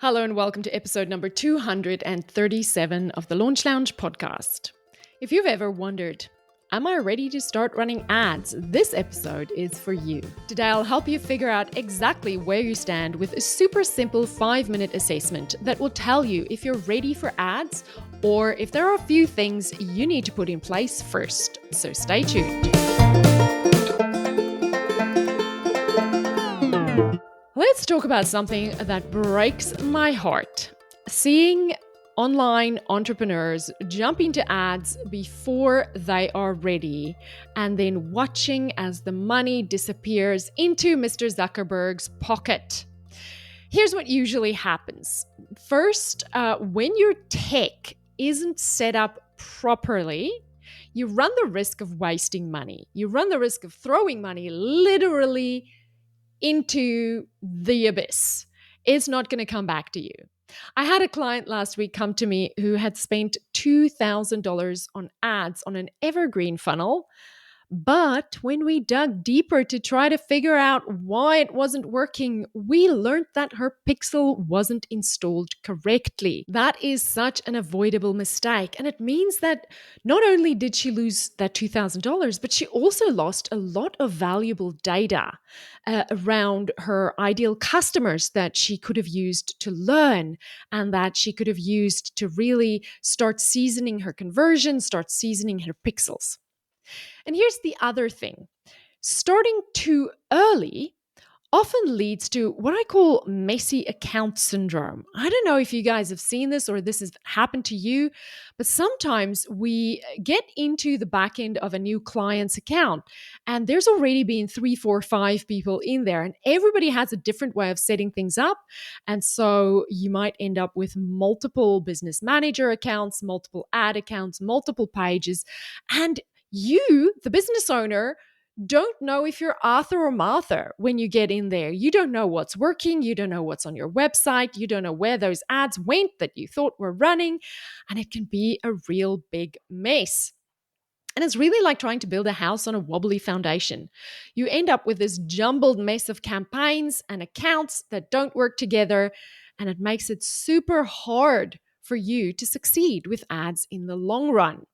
Hello and welcome to episode number 237 of the Launch Lounge podcast. If you've ever wondered, am I ready to start running ads? This episode is for you. Today I'll help you figure out exactly where you stand with a super simple 5-minute assessment that will tell you if you're ready for ads or if there are a few things you need to put in place first. So stay tuned. Let's talk about something that breaks my heart. Seeing online entrepreneurs jump into ads before they are ready and then watching as the money disappears into Mr. Zuckerberg's pocket. Here's what usually happens. First, when your tech isn't set up properly, you run the risk of wasting money. You run the risk of throwing money literally into the abyss. It's not going to come back to you. I had a client last week come to me who had spent $2,000 on ads on an evergreen funnel. But when we dug deeper to try to figure out why it wasn't working, we learned that her pixel wasn't installed correctly. That is such an avoidable mistake. And it means that not only did she lose that $2,000, but she also lost a lot of valuable data around her ideal customers that she could have used to learn and that she could have used to really start seasoning her conversions, start seasoning her pixels. And here's the other thing. Starting too early often leads to what I call messy account syndrome. I don't know if you guys have seen this or this has happened to you, but sometimes we get into the back end of a new client's account and there's already been 3, 4, 5 people in there and everybody has a different way of setting things up. And so you might end up with multiple business manager accounts, multiple ad accounts, multiple pages, and you, the business owner, don't know if you're Arthur or Martha when you get in there. You don't know what's working. You don't know what's on your website. You don't know where those ads went that you thought were running. And it can be a real big mess. And it's really like trying to build a house on a wobbly foundation. You end up with this jumbled mess of campaigns and accounts that don't work together. And it makes it super hard for you to succeed with ads in the long run.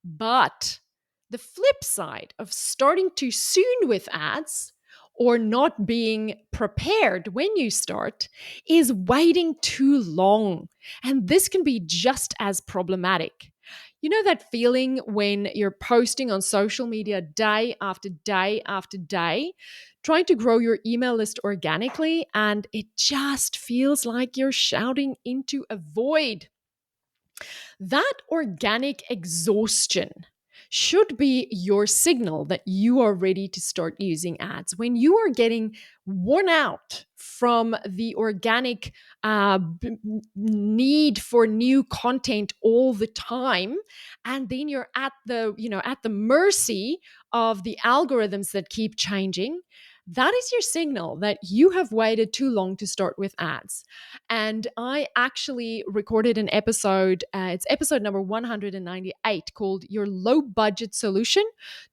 But the flip side of starting too soon with ads or not being prepared when you start is waiting too long. And this can be just as problematic. You know that feeling when you're posting on social media day after day after day, trying to grow your email list organically, and it just feels like you're shouting into a void. That organic exhaustion should be your signal that you are ready to start using ads. When you are getting worn out from the organic need for new content all the time, and then you're at the mercy of the algorithms that keep changing, that is your signal that you have waited too long to start with ads. And I actually recorded an episode, it's episode number 198, called Your Low Budget Solution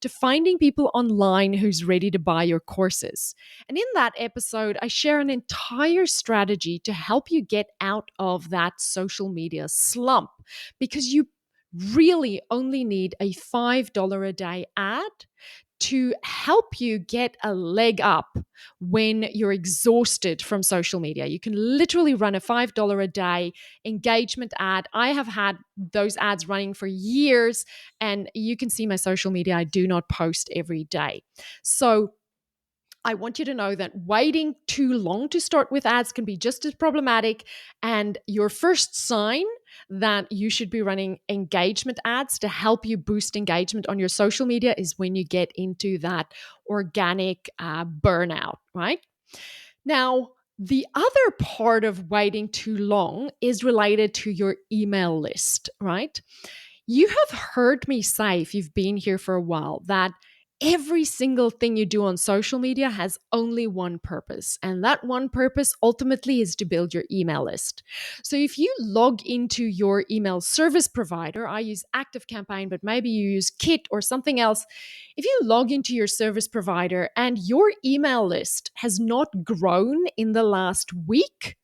to Finding People Online Who's Ready to Buy Your Courses. And in that episode, I share an entire strategy to help you get out of that social media slump, because you really only need a $5 a day ad to help you get a leg up when you're exhausted from social media. You can literally run a $5 a day engagement ad. I have had those ads running for years, and you can see my social media. I do not post every day. So I want you to know that waiting too long to start with ads can be just as problematic. And your first sign that you should be running engagement ads to help you boost engagement on your social media is when you get into that organic burnout, right? Now, the other part of waiting too long is related to your email list, right? You have heard me say, if you've been here for a while, that every single thing you do on social media has only one purpose. And that one purpose ultimately is to build your email list. So if you log into your email service provider, I use ActiveCampaign, but maybe you use Kit or something else. If you log into your service provider and your email list has not grown in the last week,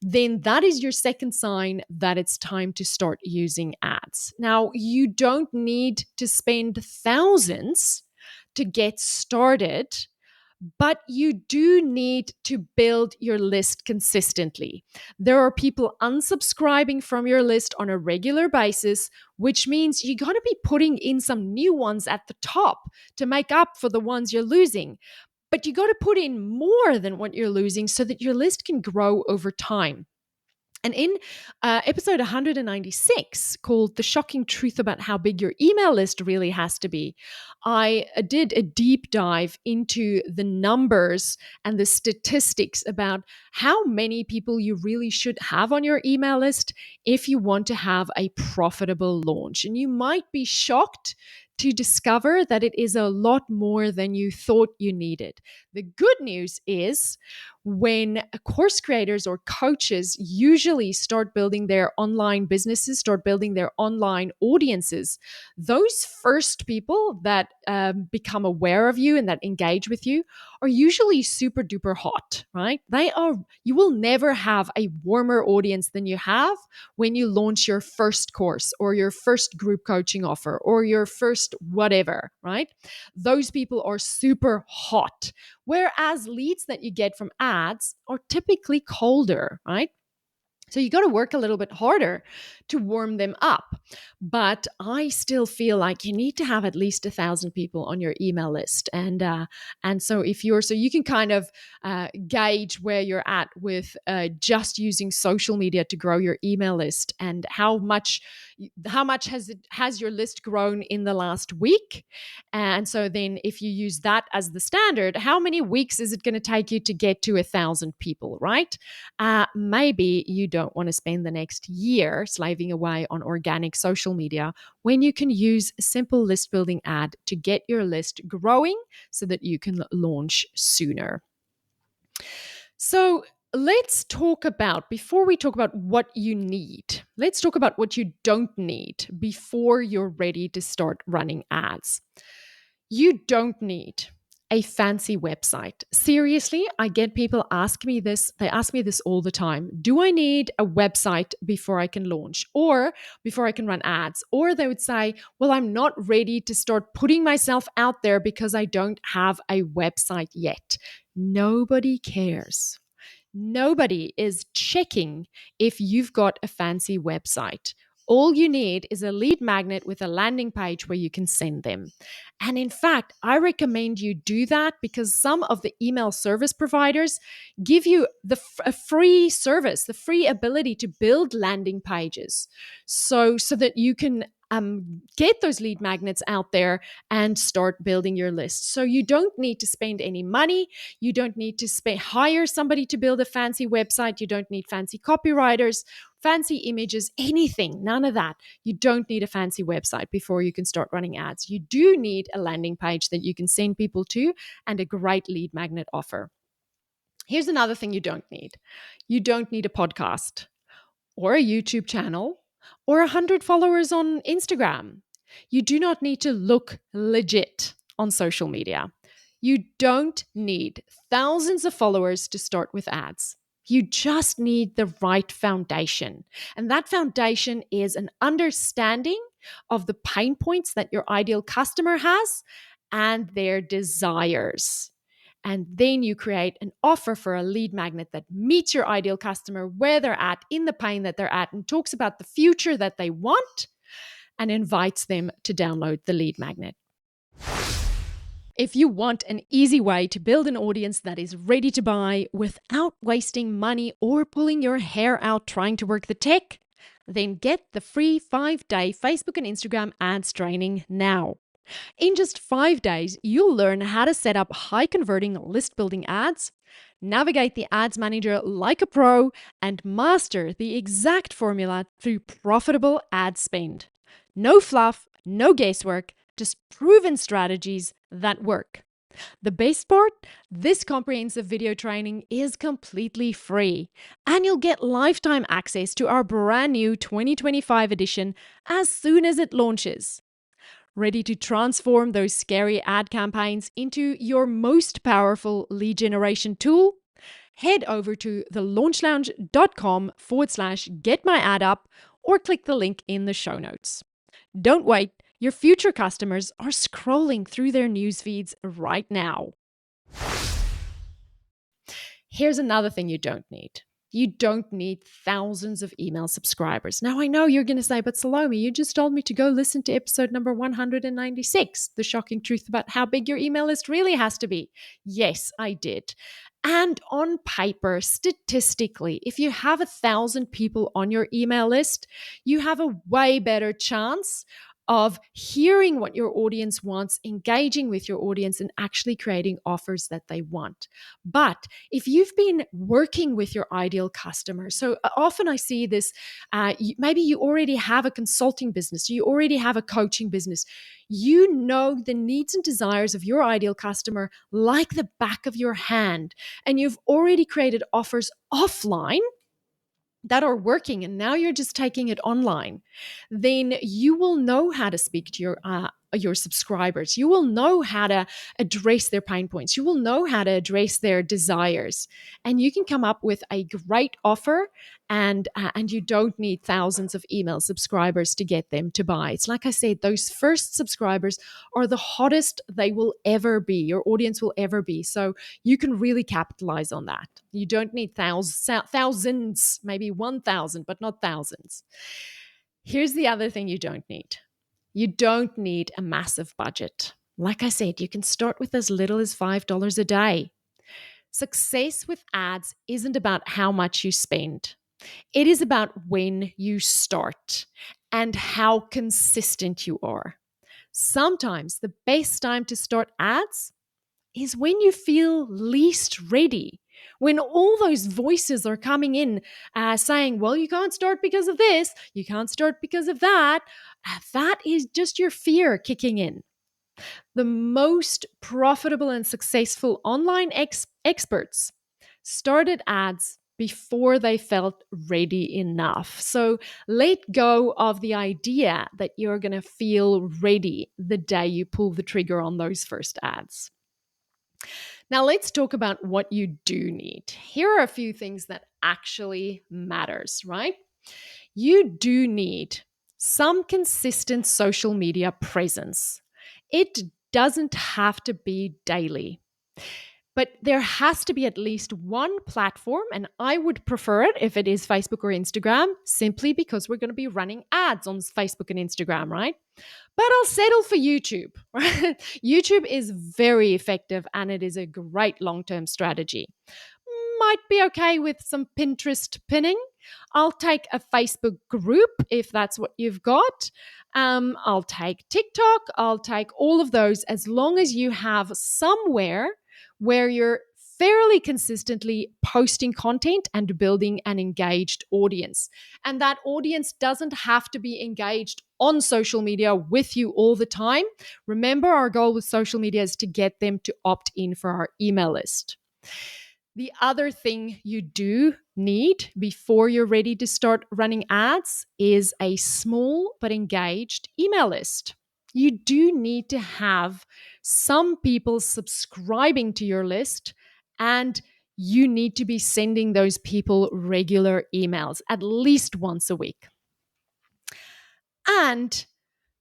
then that is your second sign that it's time to start using ads. Now, you don't need to spend thousands to get started, but you do need to build your list consistently. There are people unsubscribing from your list on a regular basis, which means you got to be putting in some new ones at the top to make up for the ones you're losing. But you got to put in more than what you're losing so that your list can grow over time. And in episode 196, called The Shocking Truth About How Big Your Email List Really Has to Be, I did a deep dive into the numbers and the statistics about how many people you really should have on your email list if you want to have a profitable launch. And you might be shocked to discover that it is a lot more than you thought you needed. The good news is, when course creators or coaches usually start building their online businesses, start building their online audiences, those first people that become aware of you and that engage with you are usually super duper hot, right? You will never have a warmer audience than you have when you launch your first course or your first group coaching offer or your first whatever, right? Those people are super hot. Whereas leads that you get from ads are typically colder, right? So you got to work a little bit harder to warm them up. But I still feel like you need to have at least 1,000 people on your email list. And so you can kind of gauge where you're at with just using social media to grow your email list, and how much has your list grown in the last week. And so then if you use that as the standard, how many weeks is it going to take you to get to 1,000 people, right? Maybe you don't want to spend the next year slaving away on organic social media when you can use a simple list building ad to get your list growing so that you can launch sooner. So before we talk about what you need, let's talk about what you don't need before you're ready to start running ads. You don't need a fancy website. Seriously, I get people ask me this. They ask me this all the time. Do I need a website before I can launch or before I can run ads? Or they would say, well, I'm not ready to start putting myself out there because I don't have a website yet. Nobody cares. Nobody is checking if you've got a fancy website. All you need is a lead magnet with a landing page where you can send them. And in fact, I recommend you do that because some of the email service providers give you a free service, the free ability to build landing pages so that you can get those lead magnets out there and start building your list. So you don't need to spend any money. You don't need to hire somebody to build a fancy website. You don't need fancy copywriters, fancy images, anything, none of that. You don't need a fancy website before you can start running ads. You do need a landing page that you can send people to and a great lead magnet offer. Here's another thing you don't need. You don't need a podcast or a YouTube channel or 100 followers on Instagram. You do not need to look legit on social media. You don't need thousands of followers to start with ads. You just need the right foundation. And that foundation is an understanding of the pain points that your ideal customer has and their desires. And then you create an offer for a lead magnet that meets your ideal customer where they're at, in the pain that they're at, and talks about the future that they want and invites them to download the lead magnet. If you want an easy way to build an audience that is ready to buy without wasting money or pulling your hair out trying to work the tech, then get the free 5-day Facebook and Instagram ads training now. In just 5 days, you'll learn how to set up high-converting list-building ads, navigate the ads manager like a pro, and master the exact formula through profitable ad spend. No fluff, no guesswork, just proven strategies that work. The best part? This comprehensive video training is completely free, and you'll get lifetime access to our brand new 2025 edition as soon as it launches. Ready to transform those scary ad campaigns into your most powerful lead generation tool? head over to thelaunchlounge.com/get my ad up or click the link in the show notes. Don't wait. Your future customers are scrolling through their news feeds right now. Here's another thing you don't need. You don't need thousands of email subscribers. Now, I know you're going to say, but Salome, you just told me to go listen to episode number 196, the shocking truth about how big your email list really has to be. Yes, I did. And on paper, statistically, if you have 1,000 people on your email list, you have a way better chance of hearing what your audience wants, engaging with your audience, and actually creating offers that they want. But if you've been working with your ideal customer, so often I see this, maybe you already have a consulting business, you already have a coaching business, you know the needs and desires of your ideal customer like the back of your hand, and you've already created offers offline that are working and now you're just taking it online, then you will know how to speak to your subscribers. You will know how to address their pain points. You will know how to address their desires, and you can come up with a great offer. And you don't need thousands of email subscribers to get them to buy. It's like I said, those first subscribers are the hottest they will ever be. Your audience will ever be. So you can really capitalize on that. You don't need thousands, maybe 1,000, but not thousands. Here's the other thing you don't need. You don't need a massive budget. Like I said, you can start with as little as $5 a day. Success with ads isn't about how much you spend. It is about when you start and how consistent you are. Sometimes the best time to start ads is when you feel least ready, when all those voices are coming in saying, well, you can't start because of this, you can't start because of that. That is just your fear kicking in. The most profitable and successful online experts started ads before they felt ready enough. So let go of the idea that you're going to feel ready the day you pull the trigger on those first ads. Now let's talk about what you do need. Here are a few things that actually matters, right? You do need some consistent social media presence. It doesn't have to be daily, but there has to be at least one platform, and I would prefer it if it is Facebook or Instagram, simply because we're going to be running ads on Facebook and Instagram, right? But I'll settle for YouTube. Right? YouTube is very effective and it is a great long-term strategy. Might be okay with some Pinterest pinning. I'll take a Facebook group if that's what you've got. I'll take TikTok. I'll take all of those as long as you have somewhere where you're fairly consistently posting content and building an engaged audience. And that audience doesn't have to be engaged on social media with you all the time. Remember, our goal with social media is to get them to opt in for our email list. The other thing you do need before you're ready to start running ads is a small but engaged email list. You do need to have some people subscribing to your list, and you need to be sending those people regular emails at least once a week. And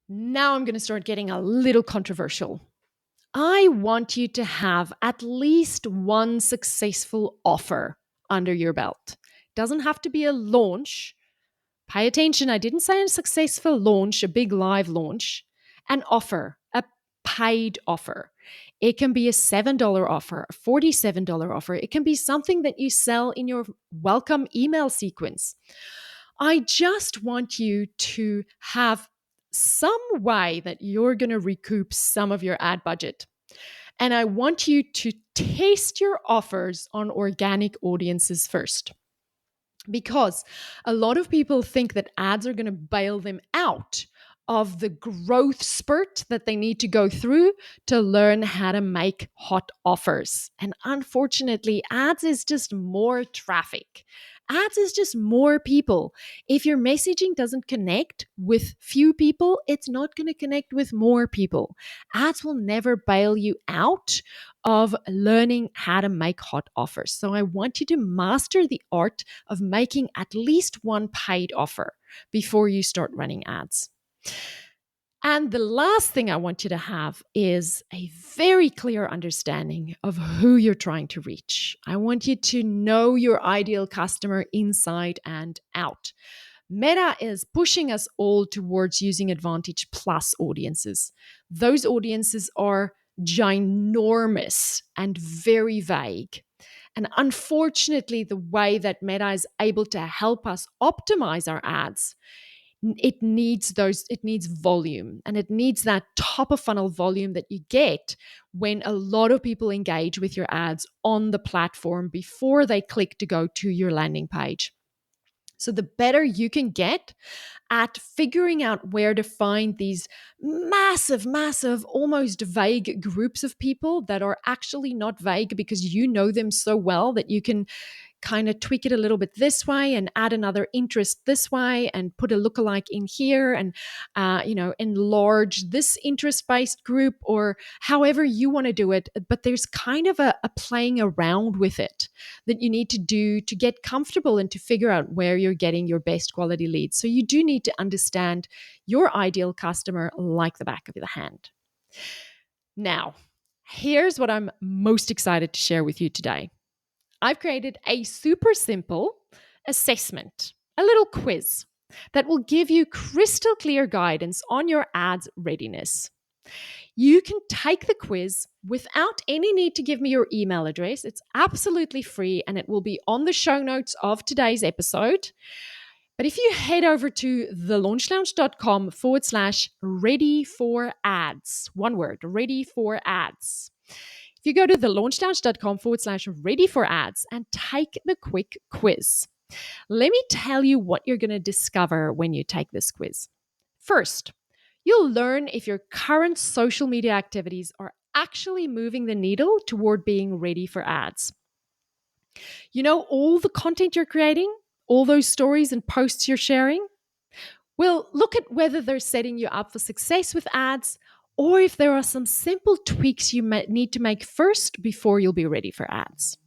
now I'm going to start getting a little controversial. I want you to have at least one successful offer under your belt. Doesn't have to be a launch. Pay attention, I didn't say a successful launch, a big live launch. An offer, a paid offer. It can be a $7 offer, a $47 offer. It can be something that you sell in your welcome email sequence. I just want you to have some way that you're going to recoup some of your ad budget. And I want you to test your offers on organic audiences first. Because a lot of people think that ads are going to bail them out of the growth spurt that they need to go through to learn how to make hot offers. And unfortunately, ads is just more traffic. Ads is just more people. If your messaging doesn't connect with few people, it's not going to connect with more people. Ads will never bail you out of learning how to make hot offers. So I want you to master the art of making at least one paid offer before you start running ads. And the last thing I want you to have is a very clear understanding of who you're trying to reach. I want you to know your ideal customer inside and out. Meta is pushing us all towards using Advantage Plus audiences. Those audiences are ginormous and very vague. And unfortunately, the way that Meta is able to help us optimize our ads, it needs volume, and it needs that top of funnel volume that you get when a lot of people engage with your ads on the platform before they click to go to your landing page. So the better you can get at figuring out where to find these massive, almost vague groups of people that are actually not vague because you know them so well that you can kind of tweak it a little bit this way and add another interest this way and put a lookalike in here and enlarge this interest-based group, or however you want to do it. But there's kind of a playing around with it that you need to do to get comfortable and to figure out where you're getting your best quality leads. So you do need to understand your ideal customer like the back of the hand. Now, here's what I'm most excited to share with you today. I've created a super simple assessment, a little quiz that will give you crystal clear guidance on your ads readiness. You can take the quiz without any need to give me your email address. It's absolutely free and it will be on the show notes of today's episode. But if you head over to thelaunchlounge.com/ready for ads, one word, ready for ads. If you go to thelaunchlounge.com/ready for ads and take the quick quiz, let me tell you what you're going to discover when you take this quiz. First, you'll learn if your current social media activities are actually moving the needle toward being ready for ads. You know, all the content you're creating, all those stories and posts you're sharing? Well, look at whether they're setting you up for success with ads, or if there are some simple tweaks you might need to make first before you'll be ready for ads.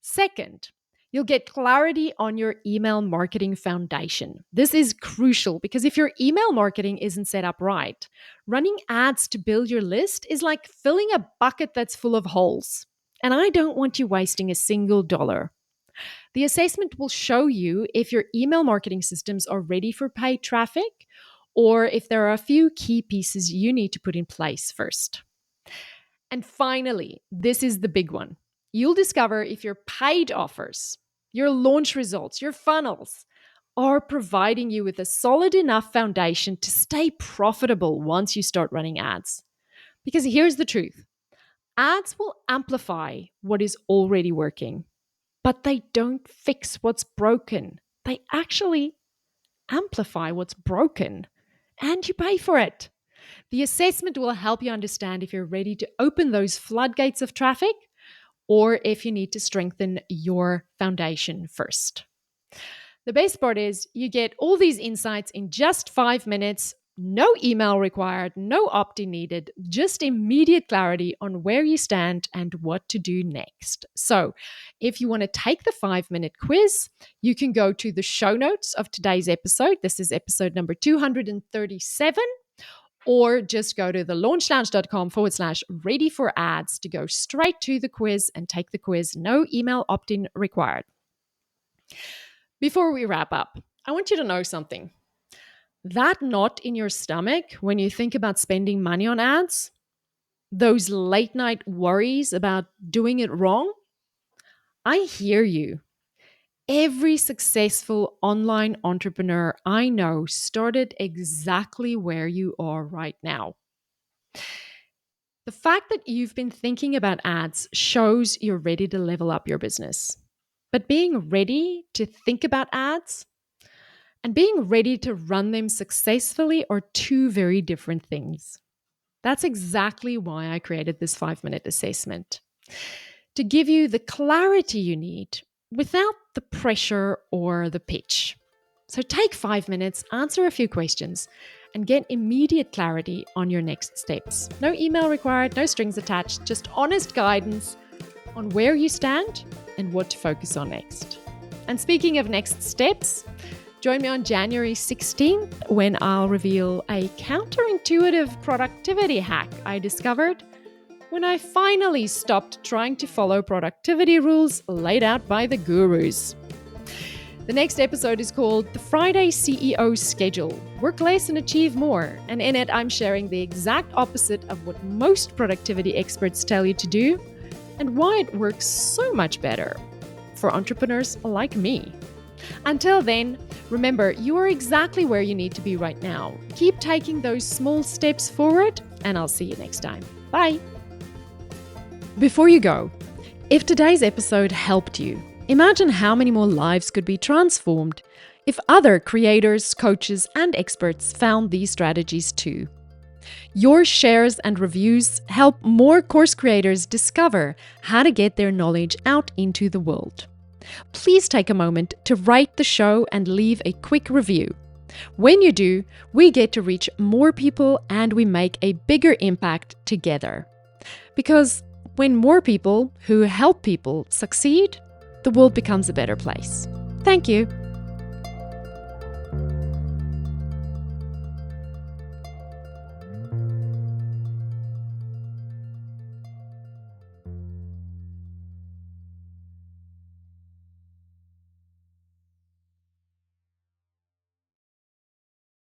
Second, you'll get clarity on your email marketing foundation. This is crucial because if your email marketing isn't set up right, running ads to build your list is like filling a bucket that's full of holes. And I don't want you wasting a single dollar. The assessment will show you if your email marketing systems are ready for paid traffic or if there are a few key pieces you need to put in place first. And finally, this is the big one. You'll discover if your paid offers, your launch results, your funnels are providing you with a solid enough foundation to stay profitable once you start running ads. Because here's the truth. Ads will amplify what is already working, but they don't fix what's broken. They actually amplify what's broken, and you pay for it. The assessment will help you understand if you're ready to open those floodgates of traffic or if you need to strengthen your foundation first. The best part is you get all these insights in just 5 minutes. No email required, no opt-in needed, just immediate clarity on where you stand and what to do next. So, if you want to take the 5-minute quiz, you can go to the show notes of today's episode. This is episode number 237. Or just go to thelaunchlounge.com/ready for ads to go straight to the quiz and take the quiz. No email opt-in required. Before we wrap up, I want you to know something. That knot in your stomach when you think about spending money on ads, those late night worries about doing it wrong, I hear you. Every successful online entrepreneur I know started exactly where you are right now. The fact that you've been thinking about ads shows you're ready to level up your business. But being ready to think about ads and being ready to run them successfully are two very different things. That's exactly why I created this 5-minute assessment. To give you the clarity you need without the pressure or the pitch. So take 5 minutes, answer a few questions, and get immediate clarity on your next steps. No email required, no strings attached, just honest guidance on where you stand and what to focus on next. And speaking of next steps, join me on January 16th when I'll reveal a counterintuitive productivity hack I discovered when I finally stopped trying to follow productivity rules laid out by the gurus. The next episode is called The Friday CEO Schedule, Work Less and Achieve More. And in it, I'm sharing the exact opposite of what most productivity experts tell you to do and why it works so much better for entrepreneurs like me. Until then, remember, you are exactly where you need to be right now. Keep taking those small steps forward, and I'll see you next time. Bye. Before you go, if today's episode helped you, imagine how many more lives could be transformed if other creators, coaches, and experts found these strategies too. Your shares and reviews help more course creators discover how to get their knowledge out into the world. Please take a moment to rate the show and leave a quick review. When you do, we get to reach more people and we make a bigger impact together. Because when more people who help people succeed, the world becomes a better place. Thank you.